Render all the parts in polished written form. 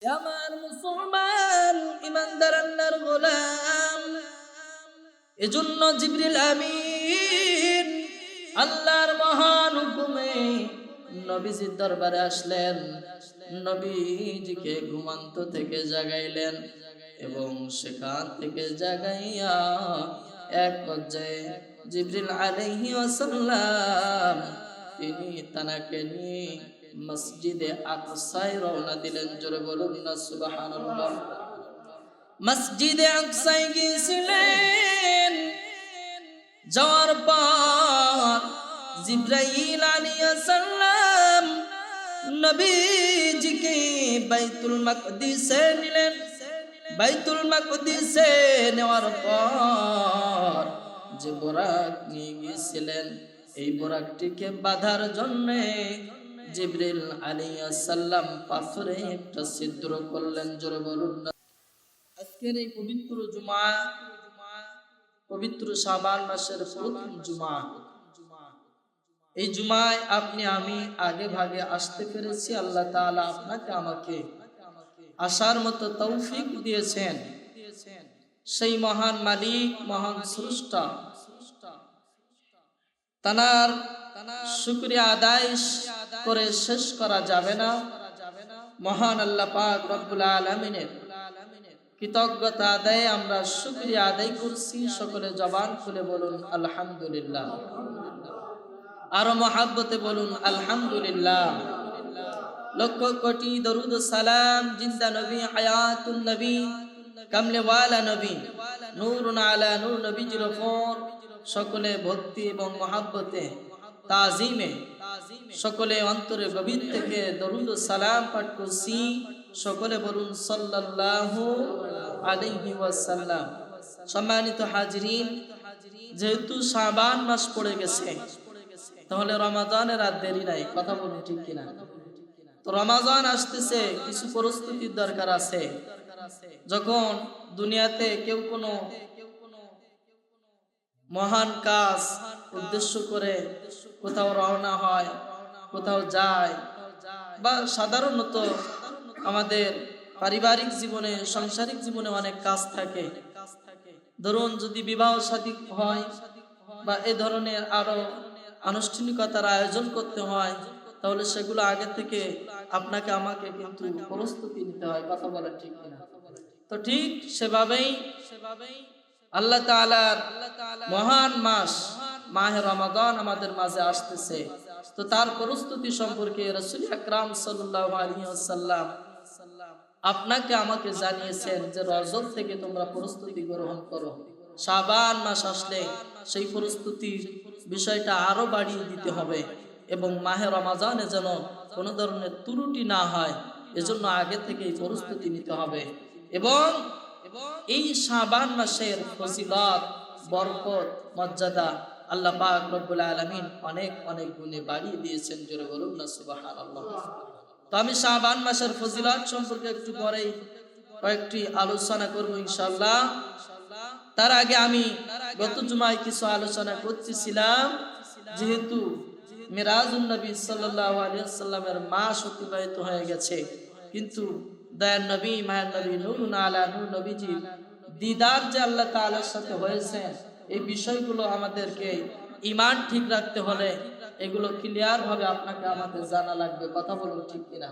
আমার মুসলমান ইমানদার আল্লাহর গোলাম, এজন্য জিবরিল আমিন আল্লাহর মহান হুকুমে নবীজির দরবারে আসলেন। নবীজিকে ঘুমান্ত থেকে জাগাইলেন এবং সেখান থেকে জাগাইয়া এক পর্যায়ে জিবরিল আলাইহি ওয়াসাল্লাম তিনি তানাকে নিয়ে মসজিদে আকসায় রওনা দিলেন। জোরে বলুন না সুবহানাল্লাহ। মসজিদে আকসায় গিয়েছিলেন। যাওয়ার পর জিবরাইল আলাইহিস সালাম নবীজিকে বাইতুল মাকদিসে নিলেন। বাইতুল মাকদিসে নেওয়ার পর যে বোরাক নিয়ে গিয়েছিলেন, এই বোরাকটিকে বাঁধার জন্যে জিবরিল আলাইহিস সালাম পাথরে একটা ছিদ্র করলেন। জোরে বলুন না। আজকের এই পবিত্র জুমা, পবিত্র শাবান মাসের প্রথম জুমা, এই জুমায় আপনি আমি আগে ভাগে আসতে পেরেছি। আল্লাহ তাআলা আপনাকে আমাকে আসার মতো তৌফিক দিয়েছেন। সেই মহান মালিক, মহান স্রষ্টা, তানার শুকরিয়া আদায় করে শেষ করা যাবে না। মহান আল্লাহ পাক রব্বুল আলামিনের কৃতজ্ঞতা আদায়ে আমরা শুকরিয়া আদায় করছি। সকলে জবান খুলে বলুন আলহামদুলিল্লাহ। আরো মহাব্বতে বলুন আলহামদুলিল্লাহ। লক্ষ কোটি দরুদ সালাম জিন্দা নবী, হায়াতুন নবী, কামলে ওয়ালা নবী, নূরুন আলা নূর নবীজির উপর সকলে ভক্তি এবং মহাব্বতে তাজিমে সকলে অন্তরে গভীর থেকে দরুদ সালাম পাঠ করছি। সকলে বলুন সাল্লাল্লাহু আলাইহি ওয়াসাল্লাম। সম্মানিত হাজিরিন, যেহেতু শাবান মাস পড়ে গেছে, তাহলে রমাদানের আর দেরি নাই। কথা বলুন ঠিক কিনা? তো রমাদান আসতেছে, কিছু প্রস্তুতির দরকার আছে। যখন দুনিয়াতে কেউ কোনো মহান কাজ উদ্দেশ্য করে কোথাও রওনা হয়, কোথাও যায়, বা সাধারণত আমাদের পারিবারিক জীবনে, সাংসারিক জীবনে অনেক কাজ থাকে। ধরুন যদি বিবাহ শাদী হয় বা এ ধরনের আরো আনুষ্ঠানিকতার আয়োজন করতে হয়, তাহলে সেগুলো আগে থেকে আপনাকে আমাকে কিন্তু প্রস্তুতি নিতে হয়। কথা বলেন ঠিক কিনা? তো ঠিক সেভাবেই আল্লাহ তাআলার মহান মাস মাহে রমাদান আমাদের মাঝে আসতেছে। তো তার প্রস্তুতি সম্পর্কে রাসূল আকরাম সাল্লাল্লাহু আলাইহি ওয়াসাল্লাম আপনাকে আমাকে জানিয়েছেন যে রজব থেকে তোমরা প্রস্তুতি গ্রহণ করো। শাবান মাস আসলে সেই প্রস্তুতির বিষয়টা আরো বাড়িয়ে দিতে হবে এবং মাহে রমাজানে যেন কোনো ধরনের ত্রুটি না হয়, এজন্য আগে থেকেই প্রস্তুতি নিতে হবে। এবং এই শাবান মাসের ফজিলত, বরকত, মর্যাদা আল্লাহ পাক রব্বুল আলামিন অনেক অনেক গুণে বাড়িয়ে দিয়েছেন। জোরে বলুন না সুবহানাল্লাহ। তো আমি শাবান মাসের ফজিলত সম্পর্কে একটু পরেই কয়েকটি আলোচনা করব ইনশাআল্লাহ। তার আগে আমি গত জুমায় কিছু আলোচনা করতেছিলাম, যেহেতু মিরাজুন নবী সাল্লাল্লাহু আলাইহি ওয়াসাল্লামের মাস অতিবাহিত হয়ে গেছে, কিন্তু দয়ার নবী, মায়ের নবী, নূরুন আলা নূর নবীজি দিদার যে আল্লাহ তাআলার সাথে হয়েছে, এই বিষয়গুলো আমাদেরকে ঈমান ঠিক রাখতে হলে এগুলো ক্লিয়ার ভাবে আপনাকে আমাদের জানা লাগবে। কথা বলুন ঠিক কিনা?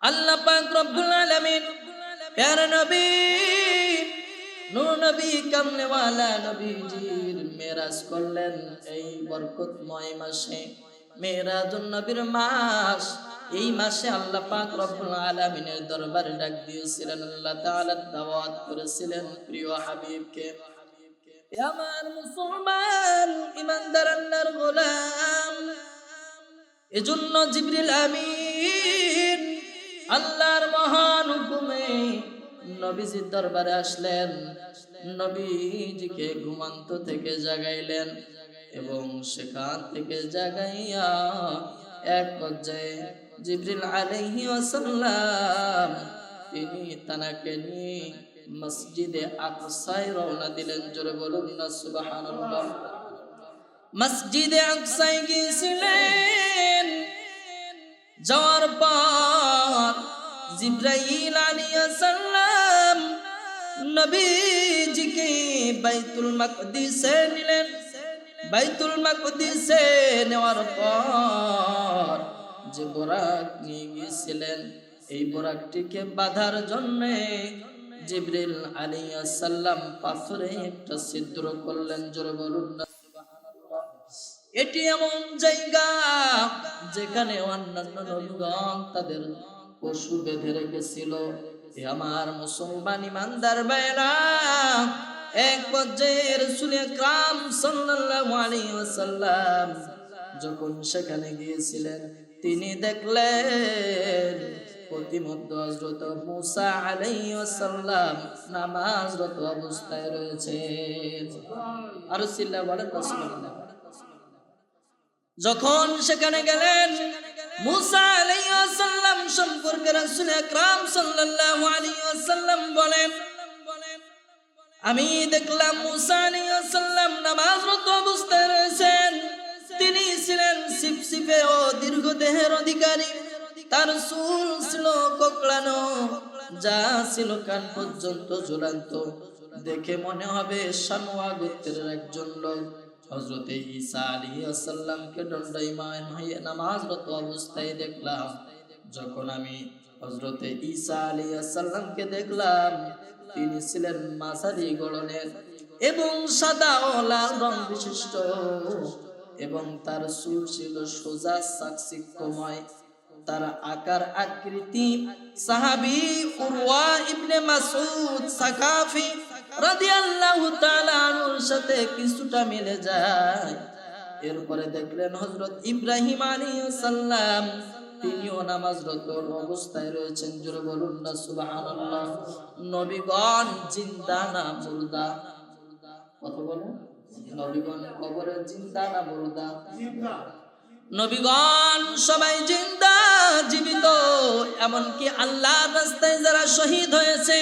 আল্লাহ পাক রব্বুল আলামিন প্যারা নবী নূর নবী কামলে ওয়ালা নবীজির মেরাজ করলেন এই বরকতময় মাসে। মেরাজুন নবীর মাস, এই মাসে আল্লাহ পাক রব্বুল আলামিনের দরবারে ডাক দিয়েছিলেন। আল্লাহ তাআলা দাওয়াত করেছিলেন প্রিয় হাবিবকে। আমার মুসলমান ইমানদার আল্লাহর গোলাম, এজন্য জিবরিল আমিন আল্লাহর মহান হুকুমে নবীজির দরবারে আসলেন। নবীজিকে ঘুমান্ত থেকে জাগাইলেন এবং সেখান থেকে জাগাইয়া এক পর্যায়ে জিবরিল আলাইহি ওয়াসাল্লাম তিনি তানাকে নিয়ে মসজিদে আকসায় রওনা দিলেন। জোরে বলুন না সুবহানাল্লাহ। মসজিদে আকসায় গিয়েছিলেন। যাওয়ার পর জিব্রাইল আলাইহিস সালাম নবীজিকে বাইতুল মাকদিসে নিলেন। বাইতুল মাকদিসে নেওয়ার পর যে বোরাক নিয়ে গিয়েছিলেন, এই বোরাকটিকে বাঁধার জন্যে জিবরিল আলাইহিস সালাম পাথরে একটা ছিদ্র করলেন। জোরে বলুন না সুবহানাল্লাহ। এটি এমন জায়গা যেখানে অন্যান্য নবীগণ তাদের পশু বেঁধে রেখেছিল। আমার মুসলমান ইমানদার ভাইরা, এক পর্যায়ে রাসূল আকরাম সাল্লাল্লাহু আলাইহি ওয়াসাল্লাম যখন সেখানে গিয়েছিলেন, তিনি দেখলেন প্রতিমধ্যে হযরত মুসা আলাইহিস সালাম নামাজরত অবস্থায় রয়েছেন। আর সিল্লা বলেন রাসূলুল্লাহ। যখন সেখানে গেলেন, মুসা আলাইহিস সালাম সম্পর্কে রাসূল আকরাম সাল্লাল্লাহু আলাইহি ওয়াসাল্লাম বলেন, আমি দেখলাম মুসা আলাইহিস সালাম নামাজরত অবস্থায় রয়েছেন। তিনি ছিলেন সিপসিপে ও দীর্ঘ দেহের অধিকারী। তার চুল ছিল কোঁকড়ানো, যা ছিল কান পর্যন্ত ঝুলন্ত। দেখে মনে হবে শানুয়া গোত্রের একজন লোক। হযরত ঈসা আলাইহিস সালামকে দণ্ডায়মান হয়ে নামাজরত অবস্থায় দেখলাম। যখন আমি হযরত ঈসা আলাইহিস সালামকে দেখলাম, তিনি ছিলেন মাঝারি গড়নের এবং সাদা ও লাল রং বিশিষ্ট, এবং তার চুল ছিল সোজা চাকচিক্যময়। তার আকার আকৃতি সাহাবী উরওয়া ইবনে মাসউদ সাকাফি রাদিয়াল্লাহু তাআলা আনহুর সাথে কিছুটা মিলে যায়। এরপরে দেখলেন হযরত ইব্রাহিম আলাইহিস সালাম, তিনিও নামাজরত অবস্থায় রয়েছেন। জোরে বলুন না সুবহানাল্লাহ। নবীগণ জিন্দা না মুর্দা? কথা বলেন, নবীগণ কবরে জিন্দা না মুর্দা? জিন্দা। নবীগণ সবাই জিন্দা, জীবিত। এমনকি আল্লাহর রাস্তায় যারা শহীদ হয়েছে,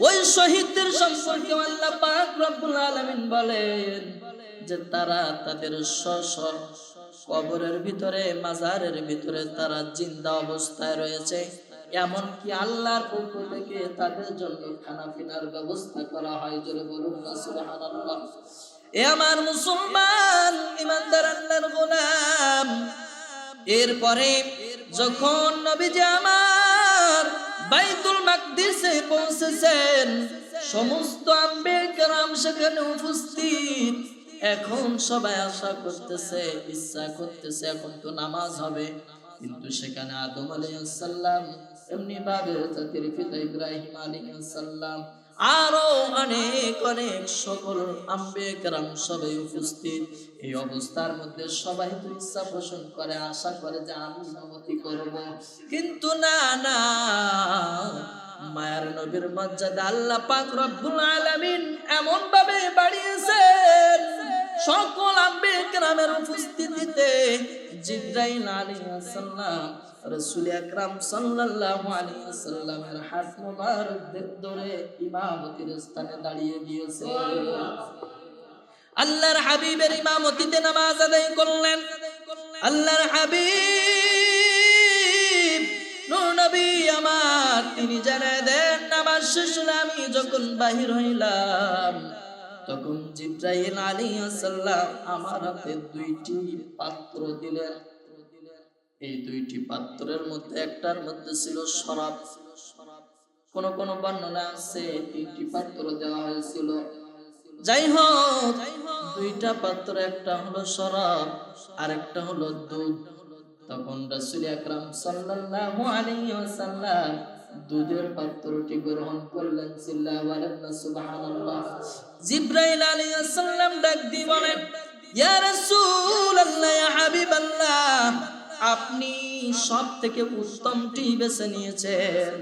ওই শহীদদের সম্পর্কে আল্লাহ পাক রব্বুল আলামিন বলেন যে তারা তাদের কবরের ভিতরে, মাজারের ভিতরে তারা জিন্দা অবস্থায় রয়েছে। এমনকি আল্লাহর পক্ষ থেকে তাদের জন্য খানা পিনার ব্যবস্থা করা হয়। জোরে বলুন না সুবহানাল্লাহ। এ আমার মুসলমান ইমানদার আল্লাহর গোলাম, এরপরে যখন নবীজি আমার বাইতুল মাকদিসে পৌঁছেছেন, সমস্ত আম্বিয়া কেরাম সেখানে উপস্থিত। এখন সবাই আশা করতেছে, ইচ্ছা করতেছে এখন তো নামাজ হবে, কিন্তু সেখানে আদম আলাইহিস সালাম, এমনি ভাবে জাতির পিতা ইব্রাহিম আলাইহিস সালাম, আরো অনেক অনেক সকল আম্বিয়া কেরাম সবাই উপস্থিত। এই অবস্থার মধ্যে সবাই তো ইচ্ছা পোষণ করে, আশা করে যে আমি ইমামতি করব, কিন্তু না না, মায়ার নবীর মর্যাদা আল্লাহ পাক রব্বুল আলামিন এমন ভাবে বাড়িয়েছেন, সকল আম্বিয়া কেরামের উপস্থিতিতে জিবরাইল আলাইহিস সালাম রাসূল আকরাম সাল্লাল্লাহু আলাইহি ওয়াসাল্লামের হাত মোবারক ধরে ইমামতির স্থানে দাঁড়িয়ে গিয়েছে। আল্লাহর হাবিবের ইমামতিতে নামাজ আদায় করলেন। আল্লাহর হাবিব নূর নবী আমার, তিনি জানায় দেন, নামাজ শেষ হলে আমি যখন বাহির হইলাম, তখন জিবরাইল আলাইহিস সালাম আমার হাতে দুইটি পাত্র দিলেন। এই দুইটি পাত্রের মধ্যে একটার মধ্যে ছিল শরাব। কোন কোন বর্ণনা আছে তিনটি পাত্র দেওয়া হয়েছিল। যাই হোক, দুইটা পাত্র, একটা হলো শরাব আর একটা হলো দুধ। তখন রাসূল আকরাম সাল্লাল্লাহু আলাইহি ওয়াসাল্লাম দুধের পাত্রটি গ্রহণ করলেন। চিল্লায়া বলেন না সুবহানাল্লাহ। জিবরাইল আলাইহিস সালাম ডাক দিয়ে বলেন, ইয়া রাসূলুল্লাহ, ইয়া হাবিবাল্লাহ, আপনি সব থেকে উত্তমটি বেছে নিয়েছেন।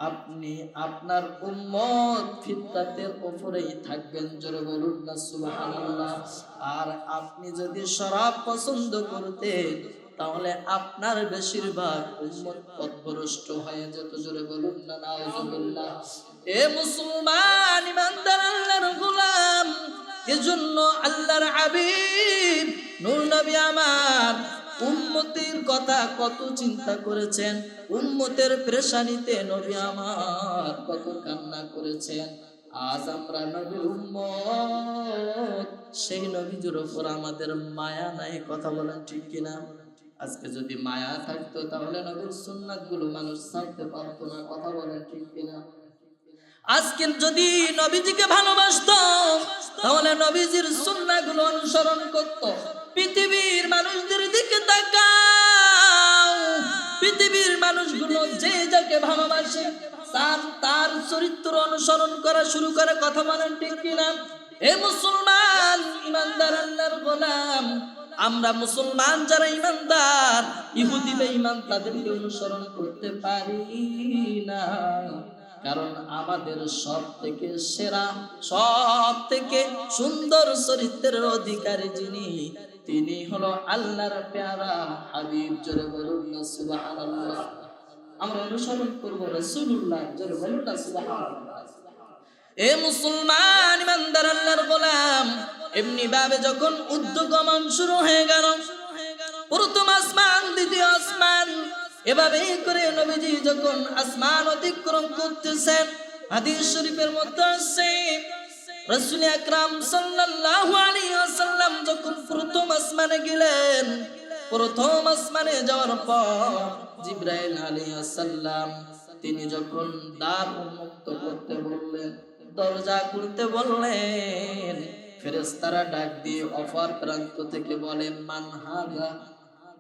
আপনি আপনার উম্মত ফিতরাতের উপরেই থাকবেন। জোরে বলুন না সুবহানাল্লাহ। আর আপনি যদি শরাব পছন্দ করতেন, তাহলে আপনার বেশিরভাগ উম্মত পথভ্রষ্ট হয়ে যেত। জোরে বলুন না নাউজুবিল্লাহ। এ মুসলমান ইমানদার আল্লাহর গোলাম, এজন্য আল্লাহর হাবিব নূর নবী আমার উম্মতের কথা কত চিন্তা করেছেন, উম্মতের পেরেশানিতে নবী আমার কত কান্না করেছেন। আজ আমরা নবীর উম্মত, সেই নবীর উপর আমাদের মায়া নাই। কথা বলেন ঠিক কিনা? আজকে যদি মায়া থাকতো তাহলে নবীর সুন্নাত গুলো মানুষ ছাড়তে পারতো না। কথা বলেন ঠিক কিনা? আজকে যদি নবীজিকে ভালোবাসতো তাহলে নবীজির সুন্নাহগুলো অনুসরণ করত। পৃথিবীর মানুষদের দিকে তাকাও, পৃথিবীর মানুষগুলো যে যাকে ভালোবাসে তার চরিত্র অনুসরণ করা শুরু করে। কথা বলেন ঠিক কিনা? এ মুসলমান ইমানদার আল্লাহর গোলাম, আমরা মুসলমান যারা ইমানদার, ইহুদি বেঈমান তাদেরকে অনুসরণ করতে পারি না। কারণ আমাদের সব থেকে সেরা, সব থেকে সুন্দর চরিত্রের অধিকারী যিনি, তিনি হলো আল্লাহর প্যারা হাবিব। জোরে বলুন না সুবহানাল্লাহ। আমরা অনুসরণ করব রাসূলুল্লাহ। জোরে বলুন না সুবহানাল্লাহ। এ মুসলমান ইমানদার আল্লাহর গোলাম, এমনি ভাবে যখন উদ্যগমন শুরু হয়ে গেল, প্রথম আসমান, দ্বিতীয় আসমান, এভাবে করে নবীজি যখন আসমান অতিক্রম করতেছেন, হাদিস শরীফের মধ্যে আছে রাসূল আকরাম সাল্লাল্লাহু আলাইহি ওয়াসাল্লাম যখন প্রথম আসমানে গেলেন, প্রথম আসমানে যাওয়ার পর জিবরাইল আলাইহিস সালাম তিনি যখন দ্বার উন্মুক্ত করতে বললেন, দরজা খুলতে বললেন, ফেরেশতারা ডাক দিয়ে অপর প্রান্ত থেকে বলে, মান হাযা,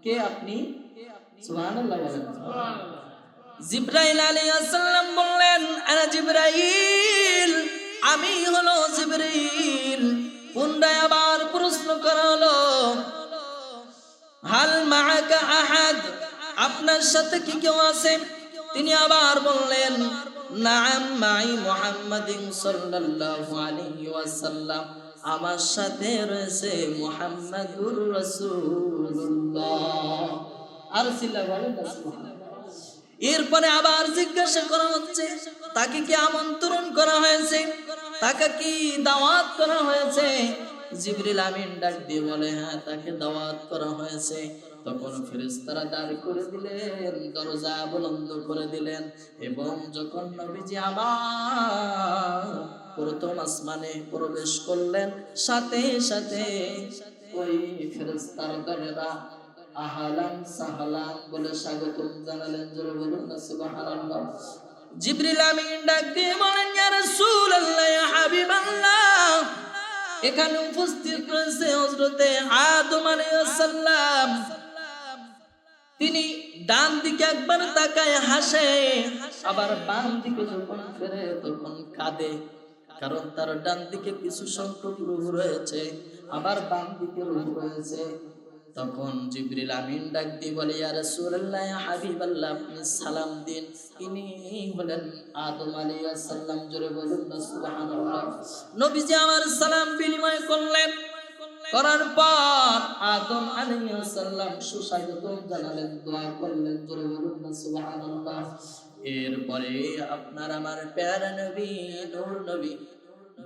কে আপনি? সুবহানাল্লাহ বলেন। জিবরাইল আলাইহিস সালাম বললেন, আনা জিবরাইল, আমি হলো জিবরাইল। পুনরায় আবার প্রশ্ন করা হলো, হাল মাআকা আহাদ, আপনার সাথে কি কেউ আছে? তিনি আবার বললেন, নাআম মাই মুহাম্মাদিন সাল্লাল্লাহু আলাইহি ওয়াসাল্লাম, আমার সাথে রয়েছে মুহাম্মাদুর রাসূলুল্লাহ। আর সিল্লা বলেন না সুবহানাল্লাহ। এরপরে আবার জিজ্ঞাসা করা হচ্ছে, তাকে কি আমন্ত্রণ করা হয়েছে? তাকে কি দাওয়াত করা হয়েছে? জিবরিল আমিন ডাক দিয়ে বলে, হ্যাঁ, তাকে দাওয়াত করা হয়েছে। তখন ফেরেশতারা দাঁড় করে দিলেন, দরজা বন্ধ করে দিলেন, এবং যখন নবীজি আবার প্রথম আসমানে প্রবেশ করলেন, সাথে সাথে ওই ফেরেশতার দলেরা আহলান সাহলান বলে স্বাগতম জানালেন। জোরে বলুন না সুবহানাল্লাহ। জিবরিল আমিন ডাক দিয়ে বলেন, ইয়া রাসূলুল্লাহ, ইয়া হাবিবাল্লাহ, এখানে উপস্থিত রয়েছে হযরতে আদম আলাইহিস সালাম। তিনি ডান দিকে একবার তাকায় হাসে, আবার বাম দিকে যখন ফিরে তখন কাঁদে, কারণ তার ডান দিকে কিছু সংখ্যক রূহ রয়েছে, আবার বাম দিকে রূহ রয়েছে। তখন জিবরিল আমিন ডাক দিয়ে বলে, ইয়া রাসূলুল্লাহ, ইয়া হাবিবাল্লাহ, আপনি সালাম দিন, ইনি হলেন আদম আলাইহিস সালাম। জোরে বলুন না সুবহানাল্লাহ। নবীজি আমার সালাম বিনিময় করলেন, করার পর আদম আলাইহিস সালাম সুস্বাগতম জানালেন, দোয়া করলেন। জোরে বলুন না সুবহানাল্লাহ। এরপরে আপনার আমার প্যারা নবী, নূর নবী,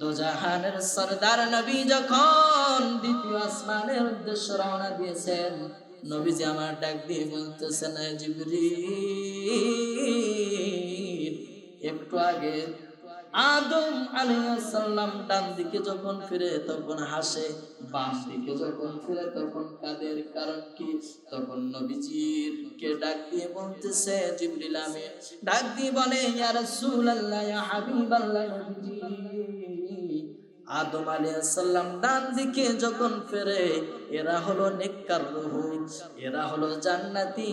দোজাহানের সরদার নবী যখন দ্বিতীয় আসমানের উদ্দেশ্যে রওনা দিয়েছেন, নবীজি আমার ডাক দিয়ে বলতেছেন, জিবরিল, একটু আগে আদম আলাইহিস সালাম ডান দিকে যখন ফিরে তখন হাসে, বাম দিকে যখন ফিরে তখন কাঁদে। কারণ কি? তখন নবীজির কে ডাক দিয়ে বলতেছে, জিবরিল আমিন ডাক দিয়ে বলে, ইয়া রাসূলুল্লাহ, ইয়া হাবিবাল্লাহ, নবীজি আদম আলাইহিস সালাম ডান দিকে যখন ফিরে, এরা হলো নেককার রূহ, এরা হলো জান্নাতি,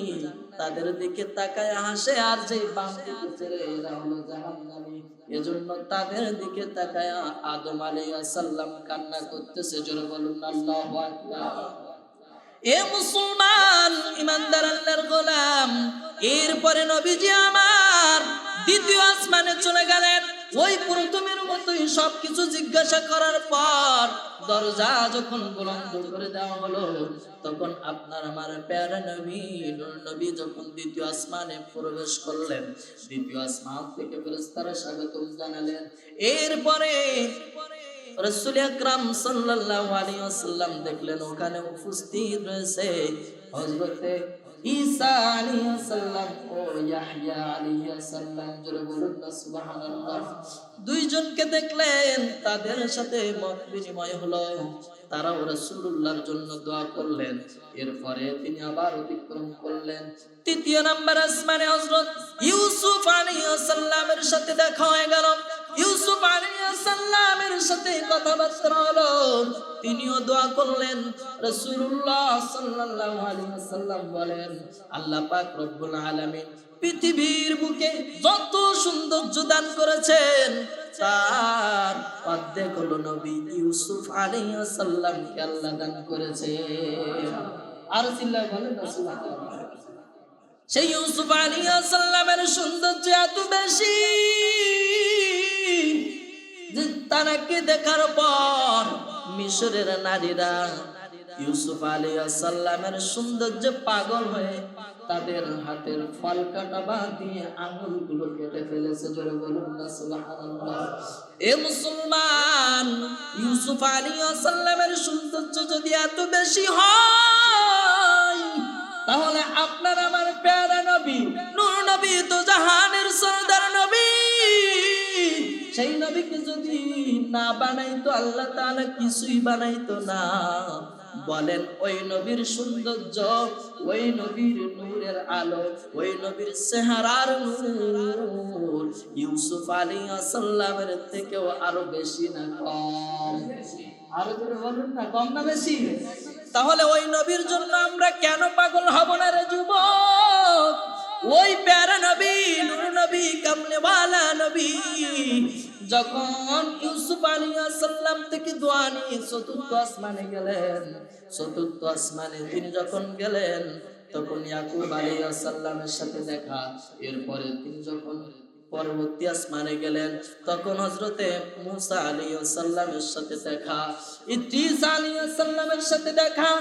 তাদের দিকে তাকায় হাসে। আর যে বাম দিকে ফিরে এরা হলো জাহান্নামী, এজন্য তাদের দিকে তাকায় আদম আলাইহিস সালাম কান্না করতেছে। জোরে বলুন আল্লাহু আকবার। এ মুসলমান ইমানদার আল্লাহর গোলাম, এরপরে নবীজি আমার দ্বিতীয় আসমানে চলে গেলেন। ওই প্রথমের মতোই সবকিছু জিজ্ঞাসা করার পর দরজা যখন বন্ধ করে দেওয়া হলো, তখন আপনার আমার প্যারা নবী, নূর নবী যখন দ্বিতীয় আসমানে প্রবেশ করলেন, দ্বিতীয় আসমান থেকে ফেরেশতারা স্বাগতম জানালেন। এরপরে রাসূল আকরাম সাল্লাল্লাহু আলাইহি ওয়াসাল্লাম দেখলেন ওখানে উপস্থিত রয়েছে হযরতে ঈসা আলাইহিস সালাম ও ইয়াহইয়া আলাইহিস সালাম, জোরে বলুন না সুবহানাল্লাহ। দুইজনকে দেখলেন, তাদের সাথে মত বিনিময় হলো, তারাও রাসূলুল্লাহর জন্য দোয়া করলেন। এরপরে তিনি আবার অতিক্রম করলেন। তৃতীয় নাম্বার আসমানে হযরত ইউসুফ আলাইহিস সালামের সাথে দেখা হয়ে গেল। ইউসুফ আলাইহিস সালামের সাথে কথাবার্তা হলো, তিনিও দোয়া করলেন। রাসূলুল্লাহ সাল্লাল্লাহু আলাইহি ওয়াসাল্লাম বলেন, আল্লাহ পাক রব্বুল আলামিন পৃথিবীর বুকে যত সৌন্দর্য দান করেছেন, তার অর্ধেক হলো নবী ইউসুফ আলাইহিস সালামকে আল্লাহ দান করেছেন। আর চিল্লায় বলেন না সুবহানাল্লাহ। সেই ইউসুফ আলাইহিস সালামের সৌন্দর্য এত বেশি যে তাকে দেখার পর মিশরের নারীরা ইউসুফ আলাইহিস সালামের সৌন্দর্যে পাগল হয়ে তাদের হাতের ফল কাটা বাদ দিয়ে আঙুলগুলো কেটে ফেলেছে। জোরে বলুন না সুবহানাল্লাহ। এ মুসলমান, ইউসুফ আলাইহিস সালামের সৌন্দর্য যদি এত বেশি হয়, তাহলে আপনার আমার প্যারা নবী নূর নবী তো জাহানের সরদার নবী, সেই নবীকে যদি না বানাইতো আল্লাহ তাআলা কিছুই বানাইতো না। বলেন ওই নবীর সৌন্দর্য, ওই নবীর নূরের আলো, ওই নবীর চেহারার নূর ইউসুফ আলাইহিস সালামের থেকেও আরো বেশি না কম? আরো জোরে বলুন না, কম না বেশি? তাহলে ওই নবীর জন্য আমরা কেন পাগল হব না রে যুবক? ওই প্যারা নবী নূর নবী কামলেওয়ালা নবী যখন ইউসুফ আলাইহিস সালাম থেকে দোয়া নিয়ে চতুর্থ আসমানে গেলেন, চতুর্থ আসমানে তিনি যখন গেলেন, তখন ইয়াকুব আলাইহিস সালামের সাথে দেখা। এরপরে তিনি যখন পরবর্তী আসমানে গেলেন, তখন হযরতে মুসা আলাইহিস সালামের সাথে দেখা, ইদ্রিস আলাইহিস সালামের সাথে দেখা।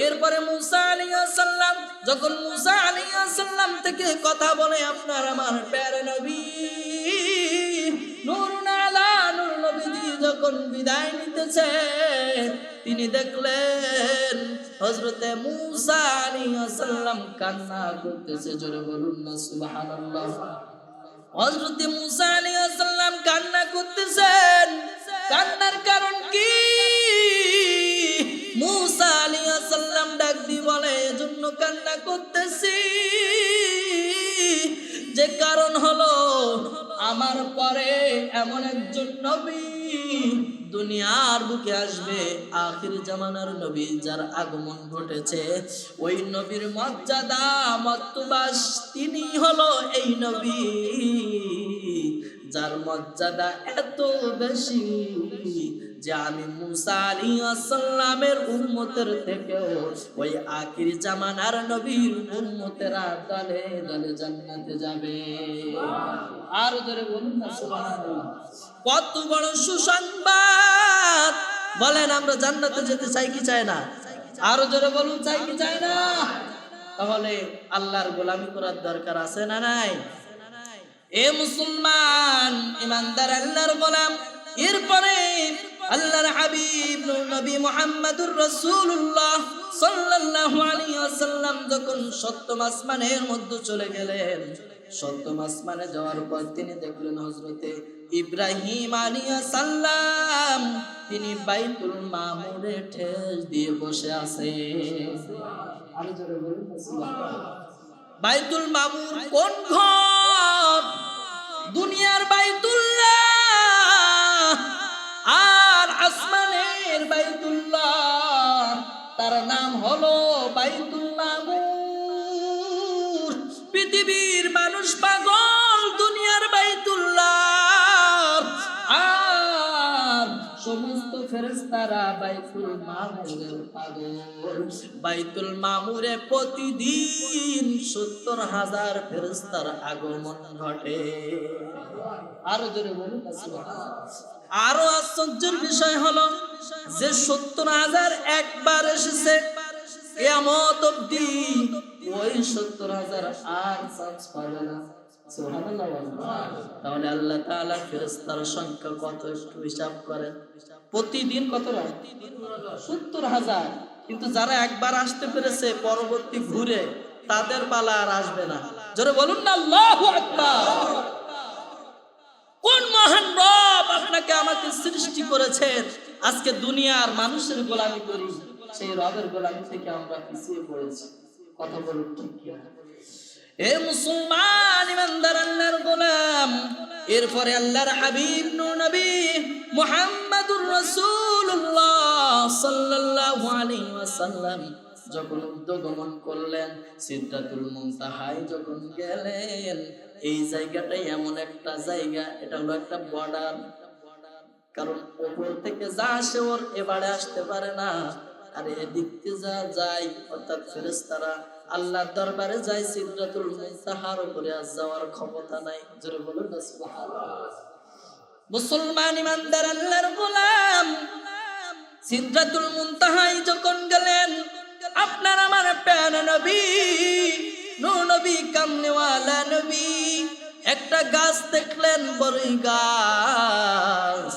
এরপরে মুসা আলাইহিস সালাম যখন মুসা আলাইহিস সালাম থেকে কথা বলে আপনার আমার প্যারা নবী নূরুন আলা নূর নবী যখন বিদায় নিতেছে, তিনি দেখলেন হযরতে মুসা আলাইহিস সালাম কান্না করতেছে। জোরে বলুন না সুবহানাল্লাহ। হযরতে মুসা আলাইহিস সালাম কান্না করতেছেন। কান্নার কারণ কি? মুসা আলাইহিস সালাম ডাক দিয়ে বলে, এজন্য কান্না করতেছি যে কারণ হলো আমার পরে এমন একজন নবী দুনিয়ার বুকে আসবে, আখির জামানার নবী যার আগমন ঘটেছে, ওই নবীর মর্যাদা মর্তবাস তিনি হলো এই নবী যার মর্যাদা এত বেশি যে আমি মুসা আলাইহিস সালামের উম্মতের থেকেও ওই আখির জামানার নবীর উম্মতেরা দলে দলে জান্নাতে যাবে। আর জোরে বলুন না সুবহানাল্লাহ। কত বড় সুসংবাদ! বলেন আমরা জান্নাতে যেতে চাই কি চাই না? আরো জোরে বলুন, চাই কি চাই না? তাহলে আল্লাহর গোলামি করার দরকার আছে না নাই? এ মুসলমান ইমানদার আল্লাহর গোলাম, এরপরে আল্লাহর হাবিব নবী মুহাম্মদুর রাসূলুল্লাহ সাল্লাল্লাহু আলাইহি ওয়াসাল্লাম যখন সপ্তম আসমানের মধ্যে চলে গেলেন, সপ্তম আসমানে যাওয়ার পর তিনি দেখলেন হযরতে ইব্রাহিম আলাইহিস সালাম তিনি বাইতুল মামুরে ঠেস দিয়ে বসে আছেন। আরো জোরে বলুন সুবহানাল্লাহ। বাইতুল মামুর কোন ঘর? দুনিয়ার বাইতুল্লাহ আর আসমানের বাইতুল্লাহ, তার নাম হলো বাইতুল মামুর। পৃথিবীর মানুষ পাগল দুনিয়ার বাইতুল্লাহ, আর সমস্ত ফেরেশতারা বাইতুল মামুরের পাগল। বাইতুল মামুরে প্রতিদিন ৭০,০০০ ফেরেশতার আগমন ঘটে। আরো জোরে বলুন সুবহানাল্লাহ। আরো আশ্চর্যের বিষয় হলো যে ৭০,০০০ একবার এসেছে, কিয়ামত অবধি ওই ৭০,০০০ আর চান্স পাবে না। সুবহানাল্লাহ। তাহলে আল্লাহ তাআলা ফেরেশতার সংখ্যা কত একটু হিসাব করেন। প্রতিদিন কত? ৭০,০০০। কিন্তু যারা একবার আসতে পেরেছে পরবর্তী ঘুরে তাদের পালা আর আসবে না। জোরে বলুন না আল্লাহু আকবার। কোন মহান রব আপনাকে আমাকে সৃষ্টি করেছেন আজকে দুনিয়ার মানুষের গোলামি করি, সেই রবের গোলামি থেকে আমরা পিছিয়ে পড়েছি। কথা বলুন ঠিক কিনা? এ মুসলমান ইমানদার আল্লাহর গোলাম, এরপরে আল্লাহর হাবিব নূর নবী মুহাম্মদুর রাসূলুল্লাহ সাল্লাল্লাহু আলাইহি ওয়াসাল্লাম যখন উদ্গমন করলেন, সিদরাতুল মুনতাহায় যখন গেলেন, এই জায়গাটাই এমন একটা জায়গা, এটা হলো একটা বর্ডার। কারণ উপর থেকে যা আসে ওর এবারে আসতে পারে না, আর এদিক থেকে যা যায় অর্থাৎ ফেরেশতারা আল্লাহর দরবারে যায়, সিদরাতুল মুনতাহার উপরে আর যাওয়ার ক্ষমতা নাই। জোরে বলুন না সুবহানাল্লাহ। মুসলমান ইমানদার আল্লাহর গোলাম, সিদরাতুল মুনতাহায় যখন গেলেন, আপনার আমার প্যারা নবী নূর নবী কামনেওয়ালা নবী একটা গাছ দেখলেন, বড়ই গাছ,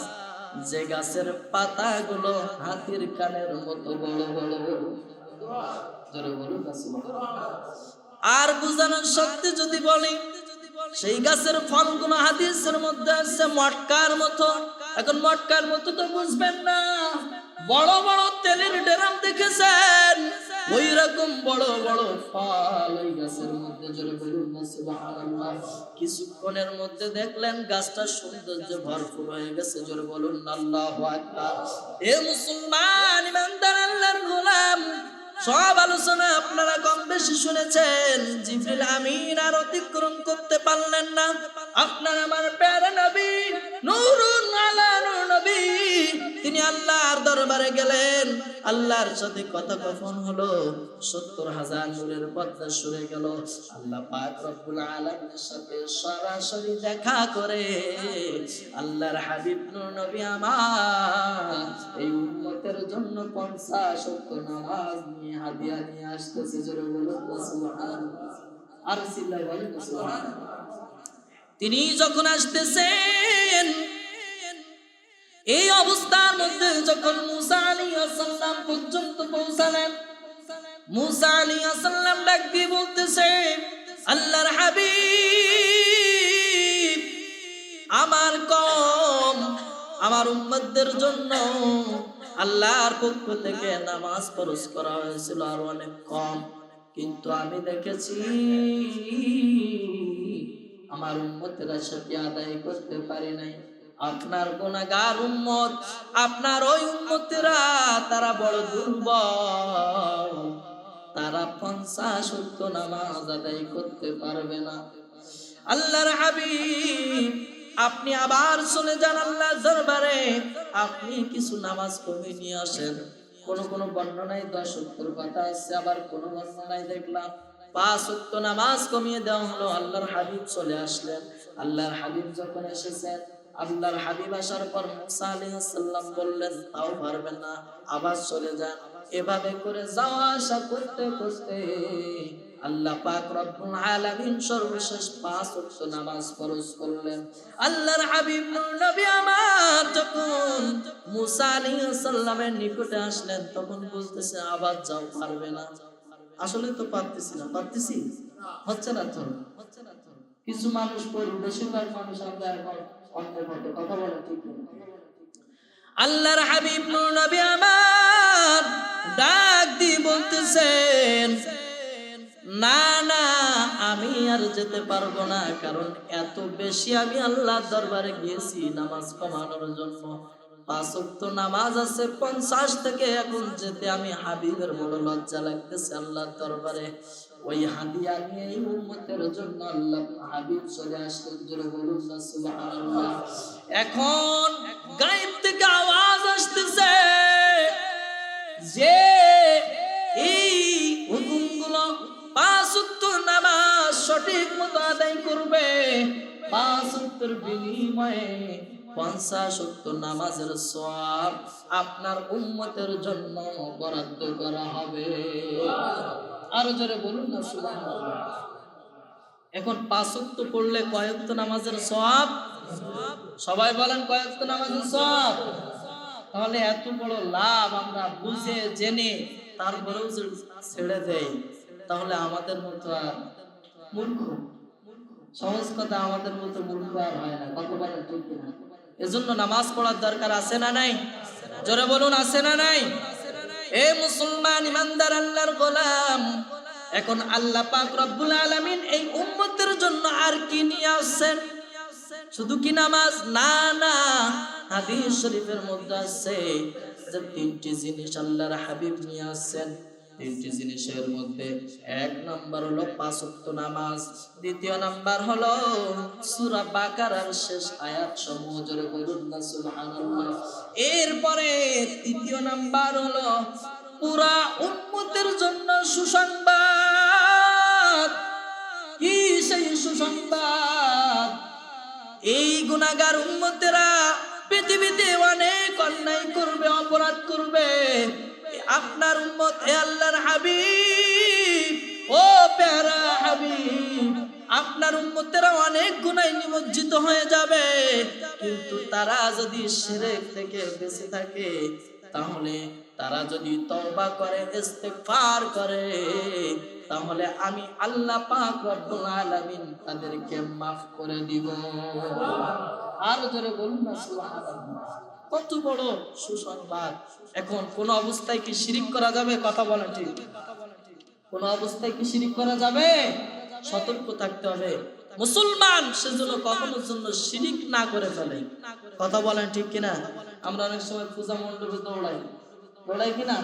যে গাছের পাতাগুলো হাতির কানের মতো বড় বড়। জোরে বলুন না সুবহানাল্লাহ। আর বুঝানোর শক্তি যদি বলি, সেই গাছের ফলগুলো হাদিসের মধ্যে আছে মটকার মতো। এখন মটকার মতো তো বুঝবেন না, বড় বড় তেলের ড্রাম দেখেছেন, ওই রকম বড় বড় ফল ওই গাছের মধ্যে। জোরে বলুন না সুবহানাল্লাহ। কিছুক্ষণের মধ্যে দেখলেন গাছটা সৌন্দর্যে ভরপুর হয়ে গেছে। জোরে বলুন না আল্লাহু আকবার। এ মুসলমান ইমানদার আল্লাহর গোলাম, সব আলোচনা আপনারা কম বেশি শুনেছেন। জিবরিল আমিন আর অতিক্রম করতে পারলেন না। আপনার আমার প্যারা নবী নূরুন আলা নূর নবী, তিনি আল্লাহর দরবারে গেলেন, আল্লাহর সাথে কথা কখন হলো, ৭০,০০০ নূরের পর্দা সরে গেল। আল্লাহ পাক রব্বুল আলামিনের সাথে সরাসরি দেখা করে আল্লাহর হাবিব নূর নবী আমার এই উম্মতের জন্য ৫০ ওয়াক্ত নামাজ নিয়ে হাদিয়া নিয়ে আসতেছে। জোরে বলুন সুবহানাল্লাহ। আর সিল্লাহ বলুন সুবহানাল্লাহ। তিনি যখন আসতেছেন, এই অবস্থার মধ্যে যখন মুসা আলাইহিস সালাম পর্যন্ত পৌঁছালেন, মুসা আলাইহিস সালাম ডাক দিয়ে বলতেছে, আল্লাহর হাবিব, আমার কওম আমার উম্মতদের জন্য আল্লাহর পক্ষ থেকে নামাজ ফরজ করা হয়েছিল আর অনেক কম, কিন্তু আমি দেখেছি আমার উম্মতেরা সেটি আদায় করতে পারে নাই। আপনার গুনাহগার উম্মত, আপনার ওই উম্মতেরা তারা বড় দুর্বল, তারা ৫০ ওয়াক্ত নামাজ আদায় করতে পারবে না। আল্লাহর হাবিব, আপনি আবার চলে যান আল্লাহর দরবারে, আপনি কিছু নামাজ কমিয়ে নিয়ে আসেন। কোন বর্ণনায় ১০ ওয়াক্তের কথা আছে, আবার কোন বর্ণনায় দেখলাম ৫ ওয়াক্ত নামাজ কমিয়ে দেওয়া হলো। আল্লাহর হাবিব চলে আসলেন। আল্লাহর হাবিব যখন এসেছেন, আল্লাহর হাবিব আসার পর মুসা আলাইহিস সালাম বললেন, তাও পারবেন না, আবার চলে যান। এভাবে করে যাওয়া আসা করতে করতে আল্লাহ পাক রব্বুল আলামিন সর্বশেষ ৫ ওয়াক্ত নামাজ ফরজ করলেন। আল্লাহর হাবিব নূর নবী আমার যখন মুসা আলাইহিস সালামের নিকটে আসলেন, তখন বলতেছে, আবার যাও, পারবে না। আসলে তো পারতেছি না, পারতেছি হচ্ছে না তো, কিছু মানুষ পড়ি, বেশিরভাগ মানুষ আমরা এখন অন্যের মতো কথা বলে ঠিক না। আল্লাহর হাবিব নূর নবী আমার ডাক দিয়ে বলতেছেন, না না, আমি আর যেতে পারবো না, কারণ এত বেশি আমি আল্লাহর দরবারে গিয়েছি নামাজ কমানোর জন্য। ৫ ওয়াক্ত নামাজ আছে ৫০ থেকে, এখন যেতে আমি হাবিবের বড় লজ্জা লাগতেছে আল্লাহর দরবারে। ওই হাদিয়া নিয়ে এই উম্মতের জন্য আল্লাহ হাবিব চলে আসলেন। জোরে বলুন না সুবহানাল্লাহ। এখন গায়েব থেকে আওয়াজ আসতেছে যে এই হুকুমগুলো ৫ ওয়াক্ত নামাজ সঠিক মতো আদায় করবে, ৫ ওয়াক্তের বিনিময়ে ৫০ ওয়াক্ত নামাজের সওয়াব আপনার উম্মতের জন্য বরাদ্দ করা হবে। আরো জোরে বলুন না সুবহানাল্লাহ। এখন ৫ ওয়াক্ত পড়লে কয় ওয়াক্ত নামাজের সওয়াব? সবাই বলেন, কয় ওয়াক্ত নামাজের সওয়াব? তাহলে এত বড় লাভ আমরা বুঝে জেনে তারপরেও যদি ছেড়ে দেয় তাহলে আমাদের মতো আর মূর্খ, সহজ কথা, আমাদের মতো মূর্খ আর হয় না। কত বলেন ঠিক না? এজন্য নামাজ পড়ার দরকার আছে না নাই? জোরে বলুন, আছে না নাই? এ মুসলমান ইমানদার আল্লাহর গোলাম, এখন আল্লাহ পাক রব্বুল আলামিন এই উম্মতের জন্য আর কি নিয়ে আসছেন? শুধু কি নামাজ? না না, হাদিস শরীফের মধ্যে আছে যে তিনটি জিনিস আল্লাহর হাবিব নিয়ে আসছেন। তিনটি জিনিসের মধ্যে এক নাম্বার হলো 5 ওয়াক্ত নামাজ, দ্বিতীয় নাম্বার হলো সূরা বাকারার শেষ আয়াত সমূহ, জোরে বলুন না সুবহানাল্লাহ। এরপরে তৃতীয় নাম্বার হলো পুরা উম্মতের জন্য সুসংবাদ। কি সেই সুসংবাদ? এই গুনাহগার উম্মতেরা পৃথিবীতে অনেক অন্যায় করবে, অপরাধ করবে, আপনার উম্মত হে আল্লাহর হাবিব, ও প্যারা হাবিব, আপনার উম্মতেরা অনেক গুনাহে নিমজ্জিত হয়ে যাবে, কিন্তু তারা যদি শিরক থেকে বেঁচে থাকে, তাহলে তারা যদি তওবা করে, ইস্তেগফার করে, তাহলে আমি আল্লাহ পাক রব্বুল আলামিন তাদেরকে মাফ করে দিব। আর জোরে বলুন না সুবহানাল্লাহ। কত বড় সুসংবাদ! এখন কোন অবস্থায় কি শিরিক করা যাবে? কথা বলেন ঠিক? কোন অবস্থায় কি শিরিক করা যাবে? সতর্ক থাকতে হবে মুসলমান, সেজন্য কখনোর জন্য শিরিক না করে ফেলে। কথা বলেন ঠিক কিনা? আমরা অনেক সময় পূজা মণ্ডপে দৌড়াই কিনা,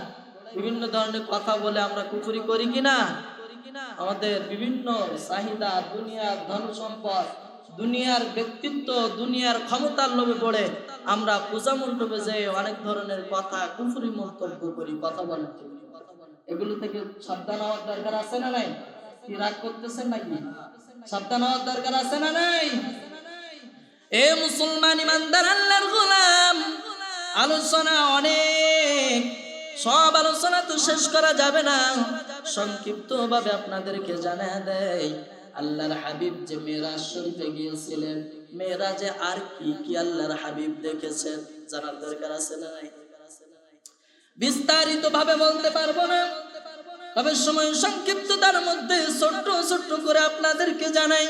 বিভিন্ন ধরনের কথা বলে আমরা কুফরি করি কিনা, আমাদের বিভিন্ন চাহিদা, দুনিয়ার ধন সম্পদ, দুনিয়ার ব্যক্তিত্ব, দুনিয়ার ক্ষমতার লোভে পড়ে আমরা পূজা মণ্ডপে যেয়ে অনেক ধরনের কথা, কুফরি মন্তব্য করি। কথা বলেন ঠিক? এগুলো থেকে সাবধান হওয়ার দরকার আছে না নাই? কি রাগ করতেছেন নাকি? সাবধান হওয়ার দরকার আছে না নাই? এ মুসলমান ইমানদার আল্লাহর গোলাম, আলোচনা অনেক, সব আলোচনা তো শেষ করা যাবে না। সংক্ষিপ্ত ভাবে আপনাদেরকে জানা দেয়, আল্লাহর হাবিব যে মেরাজ শরীফে গিয়েছিলেন, মেরাজে আর কি কি আল্লাহর হাবিব দেখেছেন জানার দরকার আছে না নাই? বিস্তারিত ভাবে বলতে পারবো না, তবে সময় সংক্ষিপ্ততার মধ্যে ছোট্ট ছোট্ট করে আপনাদেরকে জানাই,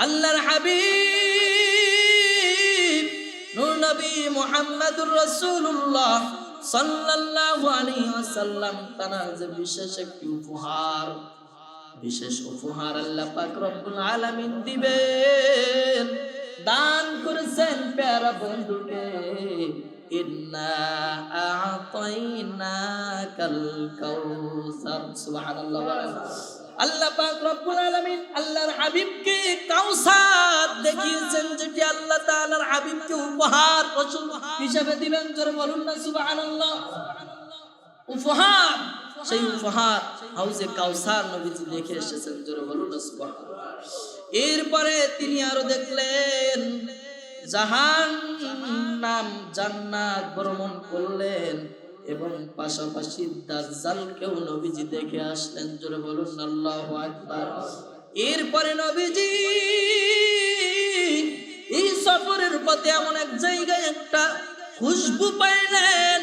আল্লাহর হাবিব নূর নবী মুহাম্মদুর রাসূলুল্লাহ সাল্লাল্লাহু আলাইহি ওয়াসাল্লাম তার যে বিশেষ একটি উপহার, বিশেষ উপহার আল্লাহ পাক রব্বুল আলামিন দিবেন, দান করেছেন প্যারা বন্ধুকে। ইন্না আ'তাইনাকাল কাউসার, সুবহানাল্লাহ। আল্লাহ পাক রব্বুল আলামিন আল্লাহর হাবিবকে কাউসার দেখিয়েছেন, যেটি আল্লাহ তাআলার হাবিবকে উপহার হিসেবে দিবেন। জোরে বলুন না সুবহানাল্লাহ। উপহার, সেই উপহার হাউজে কাউসার নবীজি দেখে এসেছেন। জোরে বলুন না সুবহানাল্লাহ। এরপরে তিনি আরো দেখলেন জাহান্নাম, জান্নাত ভ্রমণ করলেন এবং পাশাপাশি দাজ্জালকেও নবীজি দেখে আসলেন। জোরে বলুন আল্লাহু আকবার। এরপরে নবীজি এই সফরের পথে এমন এক জায়গায় একটা খুশবু পাইলেন,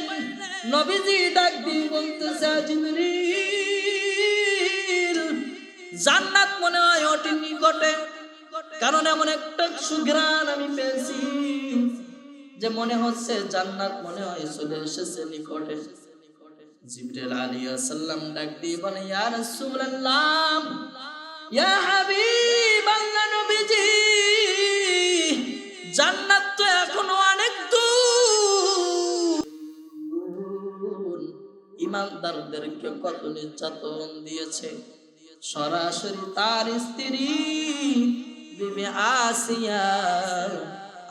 নবীজি ডাক দিয়ে বলতেছে, জিবরিল, জান্নাত মনে হয় অতি নিকটে, কারণ এমন একটা সুঘ্রাণ আমি পেয়েছি যে মনে হচ্ছে জান্নাত মনে হয় চলে এসেছে নিকটে। জিবরিল আলাইহিস সালাম ডাক দিয়ে বলে, ইয়া রাসূলুল্লাহ, ইয়া হাবিবাল্লাহ, নবীজি, জান্নাত তো এখনো অনেক দূর। ইমানদারদেরকে কত নির্যাতন দিয়েছে। সরাসরি তার স্ত্রী বিবি আসিয়া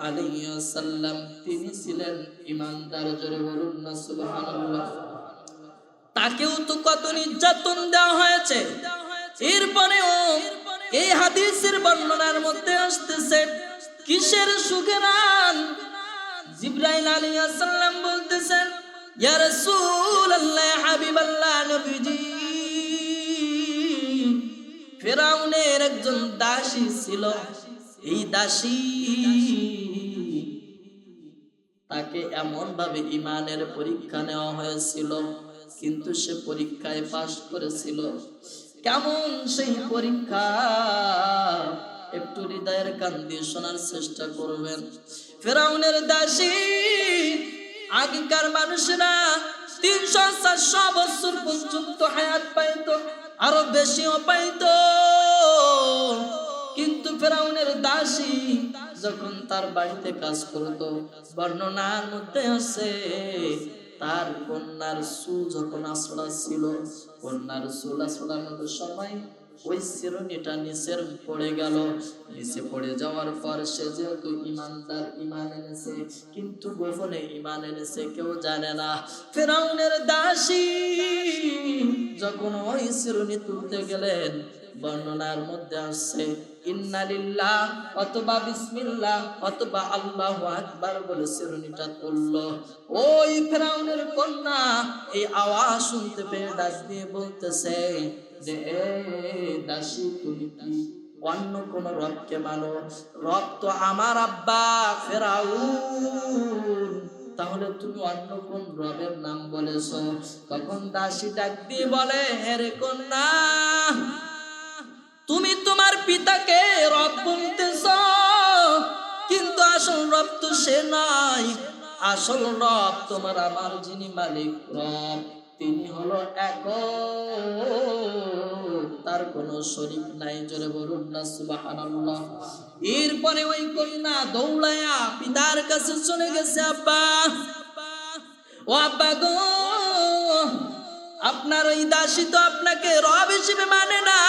আলাইহিস সালাম, তিনি ছিলেন ইমানদার। জোরে বলুন না সুবহানাল্লাহ। তাকেও তো কত নির্যাতন দেওয়া হয়েছে। এরপরেও এই হাদিসের বর্ণনার মধ্যে আসতেছে কিসের সুঘ্রাণ? জিবরাইল আলাইহিস সালাম বলতেছেন, ইয়া রাসূলুল্লাহ, হাবিবাল্লাহ, নবীজি, ফিরাউনের একজন দাসী ছিল। এই দাসী তাকে এমন ভাবে ঈমানের পরীক্ষা নেওয়া হয়েছিল কিন্তু সে পরীক্ষায় পাশ করেছিল। কেমন সেই পরীক্ষা, একটু হৃদয়ের কান দিয়ে শোনার চেষ্টা করবেন। ফেরাউনের দাসী, আগেকার মানুষেরা 300-400 বছর পর্যন্ত হায়াত পাইতো, আরো বেশিও পাইতো। কিন্তু ফেরাউনের দাসী যখন তার বাড়িতে কাজ করতো, বর্ণনার মধ্যে আছে তার কন্যার চুল যখন আছড়া ছিল, কন্যার চুল আছড়ানোর সময় ওই চিরুনিটা নিচের পড়ে গেল। নিচে পড়ে যাওয়ার পর সে যেহেতু ইমানদার, ইমান এনেছে, কিন্তু গোপনে ইমান এনেছে, কেউ জানে না। ফেরাউনের দাসী যখন ওই চিরুনি তুলতে গেলেন, বর্ণনার মধ্যে আসছে ইন্না লিল্লাহ অথবা বিসমিল্লাহ অথবা আল্লাহু আকবার বলে চিরুনিটা তুললো। ওই ফেরাউনের কন্যা এই আওয়াজ শুনতে পেয়ে ডাক দিয়ে বলতেছে যে, দাসী তুমি কি অন্য কোন রবকে মানো? রব তো আমার আব্বা ফেরাউন, তাহলে তুমি অন্য কোন রবের নাম বলেছ? তখন দাসী ডাক দিয়ে বলে, হেরে কন্যা, তুমি তোমার পিতাকে রব বলতেছ, কিন্তু আসল রব তো সে নয়। আসল রব তোমার আমার যিনি মালিক রব, তিনি হলো এক, তার কোনো শরীক নাই। জোরে বলুন না সুবহানাল্লাহ। এরপরে ওই কন্যা দৌড়ায়া পিতার কাছে চলে গেছে, আব্বা, ও আব্বা গো, আপনার ওই দাসী তো আপনাকে রব হিসেবে মানে না,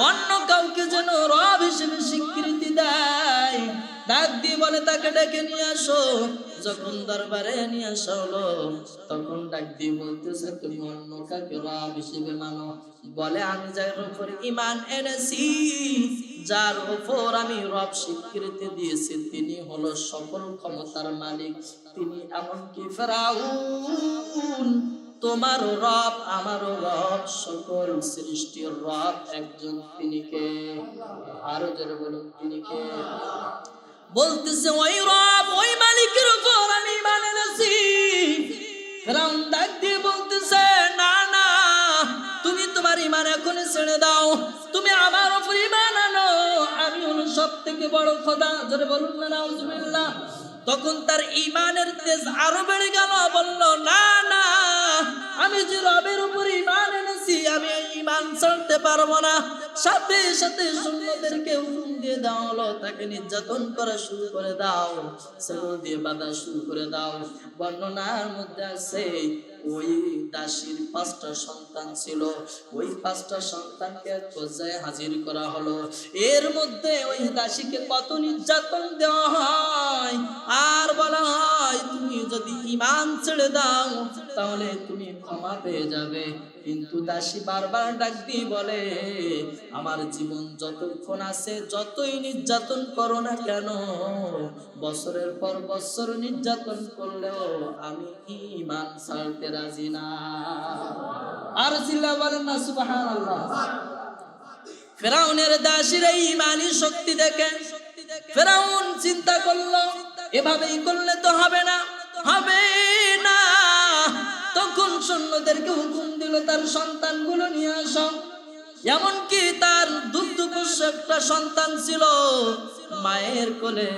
অন্য কাউকে যেন রব হিসেবে স্বীকৃতি দেয়। ডাক দিয়ে বলে তাকে ডেকে নিয়ে আসো। যখন দরবারে নিয়ে আসা হলো, তখন ডাক দিয়ে বলতেছে, তুমি অন্য কাকে রব হিসেবে মানো? বলে, আমি যার উপর ঈমান এনেছি, যার উপর আমি রব স্বীকৃতি দিয়েছি, তিনি হলো সকল ক্ষমতার মালিক, তিনি এমনকি ফেরাউন তোমারও রব, আমারও রব, সকল সৃষ্টির রব একজন, তিনি কে? আরো জোরে বলুন, তিনি কে? বলতেছে ওই রব, ওই মালিকের উপর আমি ঈমান এনেছি। ফেরাউন ডাক দিয়ে বলতেছে, না না, তুমি তোমার ঈমান এখনই ছেড়ে দাও, তুমি আমার উপর ঈমান আনো, আমি হলো সব থেকে বড় খোদা। জোরে বলুন না নাউজুবিল্লাহ। তখন তার ঈমানের তেজ আরো বেড়ে গেল, বলল, না না, আমি যে রবের উপর ঈমান এনেছি, আমি এই ঈমান ছাড়তে পারবো না। সাথে সাথে সৈন্যদেরকে হুকুম দিয়ে দেওয়া হলো, তাকে নির্যাতন করা শুরু করে দাও, ছাগল দিয়ে বাঁধা শুরু করে দাও। বর্ণনার মধ্যে আছে ওই দাসীর 5টা সন্তান ছিল, ওই 5টা সন্তানকে এক পর্যায়ে হাজির করা হলো। এর মধ্যে ওই দাসীকে কত নির্যাতন দেওয়া হয়, আর বলা হয় তুমি যদি ঈমান ছেড়ে দাও তাহলে তুমি ক্ষমা পেয়ে যাবে। কিন্তু দাসী বারবার ডাক দিয়ে বলে, আমার জীবন যতক্ষণ আছে, যতই নির্যাতন করো না কেন, বছরের পর বছর নির্যাতন করলেও আমি ঈমান ছাড়তে রাজি না। আর চিল্লা বলেন না সুবহানাল্লাহ। ফেরাউনের দাসীর এই ঈমানি শক্তি দেখে ফেরাউন চিন্তা করলো, এভাবেই করলে তো হবে না, হবে না। তখন সৈন্যদেরকে হুকুম দিল, তার সন্তানগুলো নিয়ে আসো। এমনকি তার দুগ্ধপোষ্য একটা সন্তান ছিল মায়ের কোলে,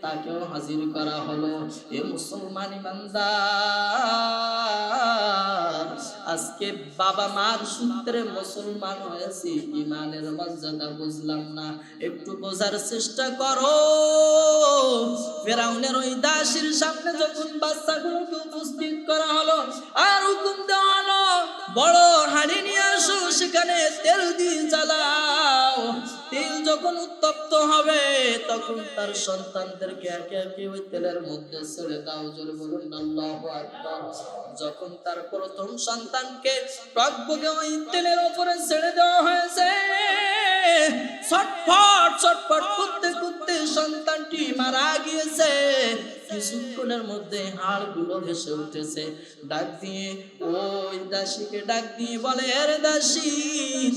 তাকেও হাজির করা হলো। এ মুসলমান ইমানদার, আজকে বাবা মার সূত্রে মুসলমান হয়েছি, ইমানের মর্যাদা বুঝলাম না, একটু বোঝার চেষ্টা করো। ফেরাউনের ওই দাসীর সামনে যখন বাচ্চাগুলোকে উপস্থিত করা হলো, আর হুকুম দেওয়া হলো, বড় হাঁড়ি নিয়ে আসো, সেখানে তেল দিয়ে জ্বালাও। তেল যখন উত্তপ্ত হবে, তখন তার সন্তানদেরকে একে একে ওই তেলের মধ্যে ছেড়ে দাও। জোরে বলুন আল্লাহু আকবার। যখন তার প্রথম সন্তানকে টকবগে ওই তেলের উপরে ছেড়ে দেওয়া হয়েছে, ছটফট ছটফট করতে করতে সন্তানটি মারা গিয়েছে। কিছুক্ষণের মধ্যে হাড়গুলো ভেসে উঠেছে। ডাক দিয়ে ওই দাসীকে ডাক দিয়ে বলে, আরে দাসী,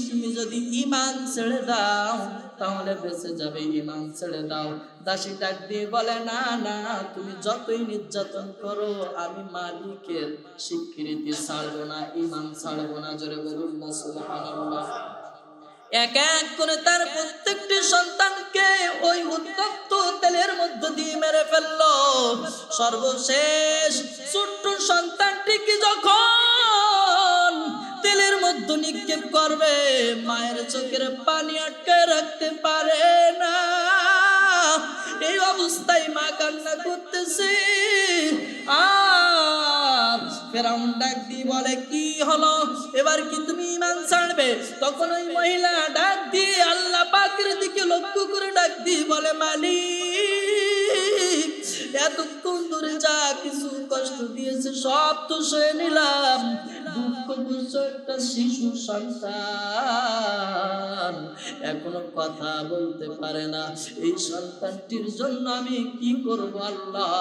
তুমি যদি ঈমান ছেড়ে দাও তাহলে বেঁচে যাবে, ঈমান ছেড়ে দাও। দাসী ডাক দিয়ে বলে, না না, তুমি যতই নির্যাতন করো আমি মালিকের স্বীকৃতি ছাড়বো না, ঈমান ছাড়বো না। জোরে বলুন না সুবহানাল্লাহ। এক এক করে তার প্রত্যেকটি সন্তানকে ওই উত্তপ্ত তেলের মধ্যে দিয়ে মেরে ফেললো। সর্বশেষ ছোট্ট সন্তানটিকে যখন তেলের মধ্যে নিক্ষেপ করবে, মায়ের চোখের পানি আটকে রাখতে পারে না। এই অবস্থায় মা কান্না করতেছে। আর ফেরাউন ডাক দিয়ে বলে, কি হলো, এবার কি তুমি ঈমান ছাড়বে? তখন ওই মহিলা ডাক দিয়ে আল্লাহ পাকের দিকে লক্ষ্য করে ডাক দিয়ে বলে, মালিক, এতক্ষণ ধরে যা কিছু কষ্ট দিয়েছে সব তো সয়ে নিলাম। দুঃখ বুঝছো, একটা শিশু সন্তান এখনো কথা বলতে পারে না। এই সন্তানটির জন্য আমি কি করব আল্লাহ,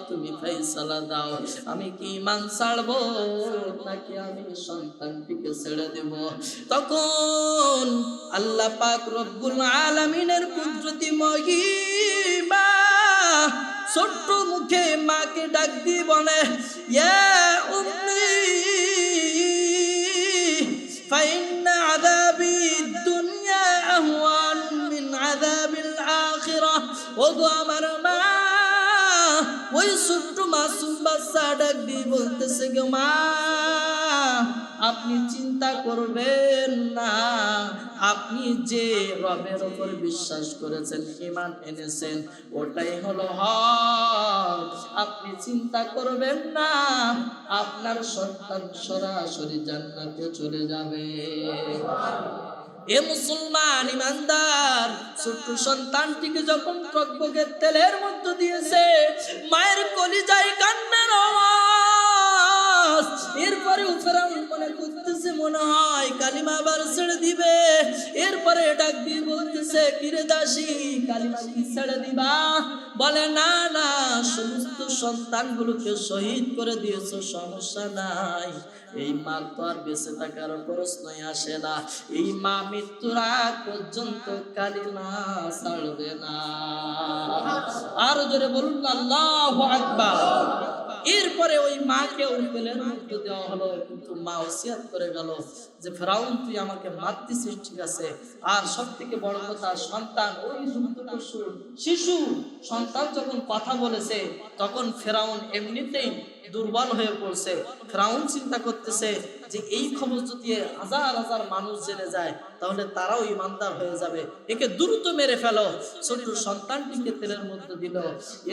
তুমি ফায়সালা দাও। আমি কি ঈমান ছাড়বো নাকি আমি সন্তানটিকে ছেড়ে দেব? তখন আল্লাহ পাক রব্বুল আলামিনের কুদরতি মহিমা ছোট্ট মুখে মাকে ডাক দিয়ে বলে, ইয়া উম্মি ফাইন্না আযাবিদ দুনিয়া আহওয়ান মিন আযাবিল আখিরাহ। ও গো আমার মা, ওই ছোট্ট মাসুম বাচ্চা ডাক দিয়ে বলতেছে, গো মা, আপনি চিন্তা করবেন না, আপনি যে রবের উপর বিশ্বাস করেছেন, ঈমান এনেছেন, ওটাই হলো হক। আপনি চিন্তা করবেন না, আপনার সন্তান সরাসরি জান্নাতে চলে যাবে। এ মুসলমান ইমানদার, ছোট্ট সন্তানটিকে যখন টকবকে তেলের মধ্যে দিয়েছে, মায়ের কলিজায় কান্নার আওয়াজ। এরপরে ফেরাউন মনে করতেছে মনে হয় কালিমা আবার ছেড়ে দিবে। এরপরে ডাক দিয়ে বলতেছে, কিরে দাসী, কালিমা কি ছেড়ে দিবা? বলে, না না, সমস্ত সন্তানগুলোকে শহীদ করে দিয়েছো, সমস্যা নাই। এই মা তো আর বেঁচে থাকার প্রশ্নই আসে না। এই মা মৃত্যুর আগ পর্যন্ত কালিমা ছাড়বে না। আর জোরে বলুন আল্লাহু আকবার। এরপরে ওই মাকে ওই তেলের মধ্যে দেওয়া হলো, কিন্তু মা ওসিয়াত করে গেল যে, ফেরাউন তুই আমাকে মারতেছিস ঠিক আছে, আর সব থেকে বড় কথা সন্তান, ওই শিশু সন্তান যখন কথা বলেছে তখন ফেরাউন এমনিতেই দুর্বল হয়ে পড়ছে। ফেরাউন চিন্তা করতেছে যে এই খবর যদি হাজার হাজার মানুষ জেনে যায় তাহলে তারাও ঈমানদার হয়ে যাবে, একে দ্রুত মেরে ফেলো। ছোট সন্তানটিকে তেলের মধ্যে দিল,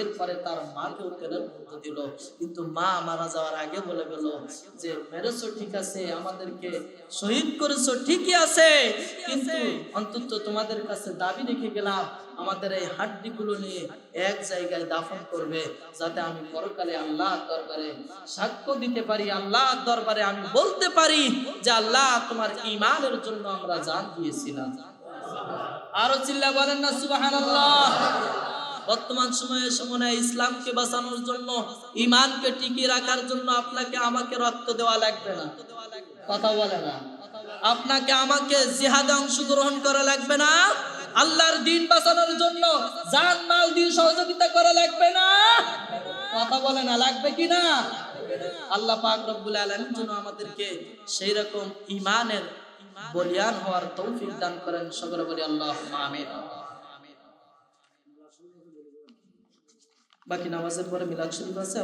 এরপরে তার মাকেও তেলের মধ্যে দিল। কিন্তু মা মারা যাওয়ার আগে বলে গেল যে, মেরেছো ঠিক আছে, আমাদেরকে শহীদ করেছো ঠিকই আছে, কিন্তু অন্তত তোমাদের কাছে দাবি রেখে গেলাম, আমাদের এই হাড্ডিগুলো নিয়ে এক জায়গায় দাফন করবে, যাতে আমি পরকালে আল্লাহর দরবারে সাক্ষ্য দিতে পারি, আল্লাহর দরবারে আমি বলতে পারি যে আল্লাহ তোমার ঈমানের জন্য আমরা জান দিয়েছিলাম। আরো চিল্লা বলেন না সুবহানাল্লাহ। বর্তমান সময়ে মনে হয় ইসলামকে বাঁচানোর জন্য, ঈমানকে টিকিয়ে রাখার জন্য আপনাকে আমাকে রক্ত দেওয়া লাগবে না, কথা বলে না। আপনাকে আমাকে জিহাদে অংশগ্রহণ করা লাগবে না, আল্লাহর দ্বীন বাঁচানোর জন্য জান মাল দিয়ে সহযোগিতা করা লাগবে না, কথা বলে না, লাগবে কি না? আল্লাহ পাক রব্বুল আলামিন যেন আমাদেরকে সেই রকম ঈমানের বলিয়ান হওয়ার তৌফিক দান করেন। সকলে বলি আল্লাহুম্মা আমিন। বাকি নামাজের পরে মিলাদ শরীফ আছে।